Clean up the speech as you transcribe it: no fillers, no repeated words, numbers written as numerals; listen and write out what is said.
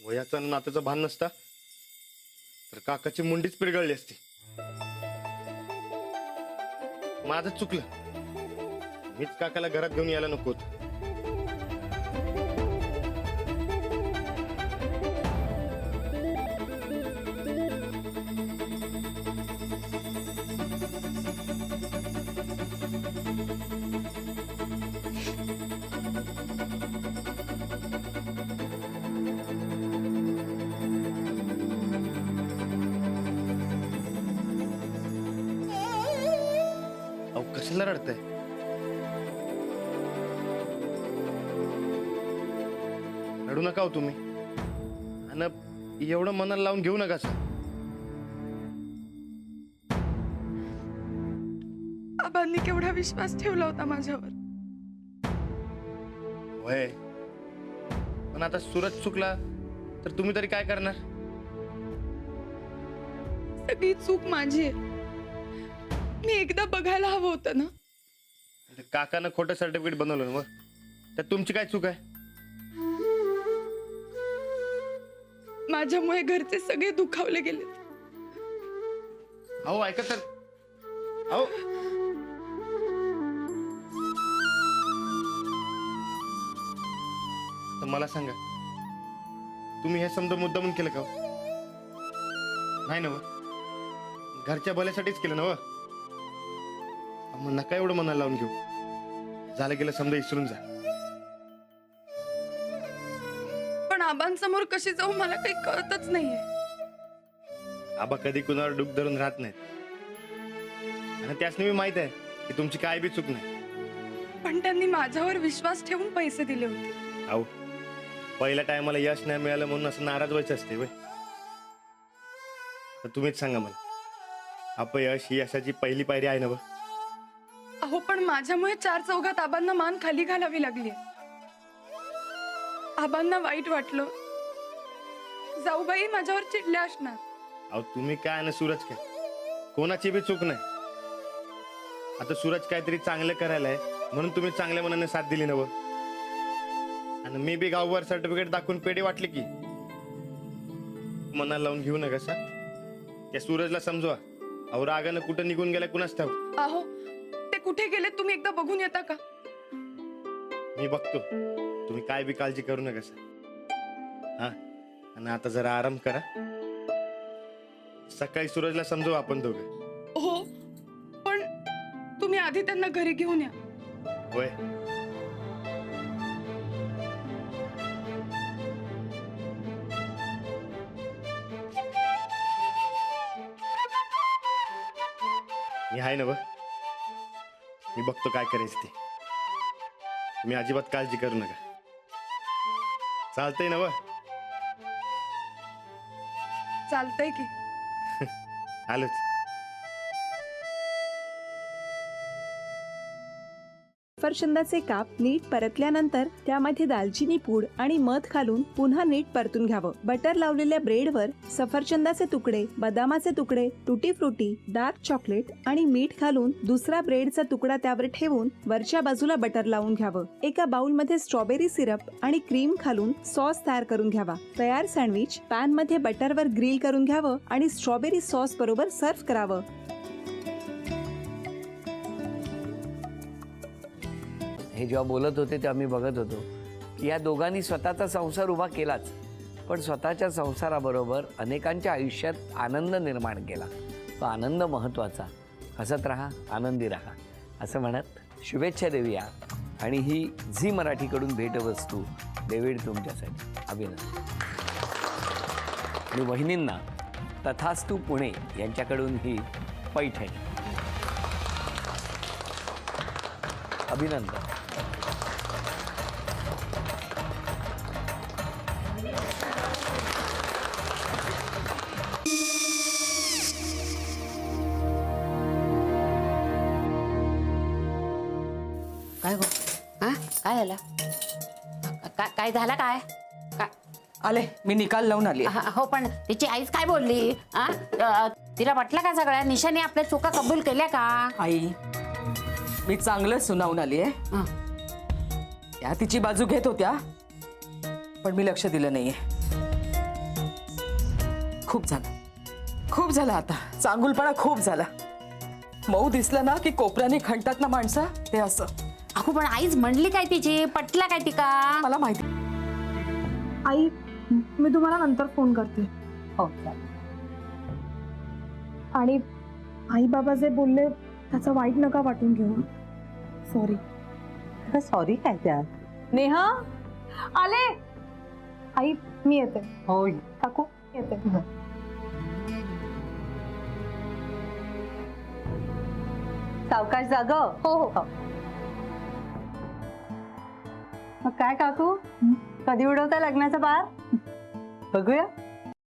वयाचा आणि नात्याचा भान नसता तर काकाची मुंडीच पिरगळली असती. माझं चुकलं, मीच काकाला घरात घेऊन यायला नको होतं. अहो कशाला रडताय? रडू नका हो तुम्ही, आणि एवढं मनाला लावून घेऊ नका सर. आबांनी केवढा विश्वास ठेवला होता माझ्यावर. वय पण आता सूरज चुकला तर तुम्ही तरी काय करणार? सगळी चूक माझी आहे. मी एकदा बघायला हवं होतं ना. काकानं खोटं सर्टिफिकेट बनवलं ना, त्यात तुमची काय चूक आहे? माझ्यामुळे घरचे सगळे दुखावले गेले. अहो ऐका तर, अहो तर मला सांगा, तुम्ही हे समजा मुद्दामून केलं का? नाही ना, घरच्या भल्यासाठीच केलं ना. मग नका एवढं मनाला लावून घेऊ. झालं गेलं समजा, विसरून जा. पण आबांसमोर कशी जाऊ मला काही कळतच नाहीये. आबा कधी कुणावर डूक धरून राहत नाहीत, आणि त्यासनी मी माहित आहे की तुमची काय बी चूक नाही. पण त्यांनी माझ्यावर विश्वास ठेवून पैसे दिले होते. अहो पहिल्या टायमाला यश नाही मिळालं म्हणून असं नाराज व्हायचं असते वय? तर तुम्हीच सांगा मला, अपयश ही यशाची पहिली पायरी आहे ना? अहो पण माझ्यामुळे चार चौघात आबांना मान खाली घालावी लागली. आबांना वाईट वाटलं, जाऊबाई माझ्यावर चिडल्या असणार. अहो तुम्ही काय आणि सूरज काय, कोणाची बी चूक नाही. आता सूरज काहीतरी चांगलं करायला आहे म्हणून तुम्ही चांगल्या मनाने साथ दिली नव. आणि मी बी गावभर सर्टिफिकेट दाखवून पेढे वाटले की. मनाला लावून घेऊ नका सा. त्या सूरजला समजवा, अहो रागानं कुठं निघून गेला कुणाच ठाऊ. अहो ते कुठे गेले तुम्ही एकदा बघून येता का? मी बघतो, तुम्ही काय बी काळजी करू नका सा. हा, आणि आता जरा आराम करा. सकाळी सूरजला समजू आपण दोघं. हो पण तुम्ही आधी त्यांना घरी घेऊन या. होय. मी आहे ना व, मी बघतो काय करायचं ते. तुम्ही अजिबात काळजी करू नका. चालतंय ना व? चालतंय की. आलोच. सफरचंदाचे काप नीट परतल्यानंतर त्यामध्ये दालचिनी पूड आणि मध घालून पुन्हा नीट परतून घ्यावं. बटर लावलेल्या ब्रेडवर सफरचंदाचे तुकडे, बदामाचे तुकडे, टुटी फ्रुटी, डार्क चॉकलेट आणि मीठ घालून दुसरा ब्रेडचा तुकडा त्यावर ठेवून वरच्या बाजूला बटर लावून घ्यावं. एका बाउलमध्ये स्ट्रॉबेरी सिरप आणि क्रीम घालून सॉस तयार करून घ्यावा. तयार सँडविच पॅन मध्ये बटरवर ग्रिल करून घ्यावं आणि स्ट्रॉबेरी सॉस बरोबर सर्व्ह करावं. हे जेव्हा बोलत होते तेव्हा मी बघत होतो की या दोघांनी स्वतःचा संसार उभा केलाच, पण स्वतःच्या संसाराबरोबर अनेकांच्या आयुष्यात आनंद निर्माण केला. तो आनंद महत्त्वाचा. हसत राहा, आनंदी राहा असं म्हणत शुभेच्छा देऊया. आणि ही झी मराठीकडून भेटवस्तू डेव्हिड तुमच्यासाठी. अभिनंदन. आणि वहिनींना तथास्तू पुणे यांच्याकडून ही पैठणी. अभिनंदन. काय हो? हा काय झालं? काय झालं काय? आले, मी निकाल लावून आली. हो पण तिची आईच काय बोलली? तिला वाटलं का सगळ्या निशाने आपल्या चुका कबूल केल्या का? आई, मी चांगलं सुनावून आली आहे. त्या तिची बाजू घेत होत्या पण मी लक्ष दिलं नाहीये. खूप झालं आता. चांगुलपणा खूप झाला. मऊ दिसलं ना की कोपऱ्याने खणतात ना माणसं, ते असं. अहो पण आईच म्हणली काय तिची, पटला काय तिका? मला माहिती. आई मी तुम्हाला नंतर फोन करते. हो आणि आई बाबा जे बोलले त्याचं वाईट नका वाटून घेऊ. सॉरी. सॉरी काय त्या नेहा आले. आई मी येते. हो काकू येते. सावकाश जाग. हो हो. मग काय काकू, कधी उडवता लग्नाचा बार? बघूया.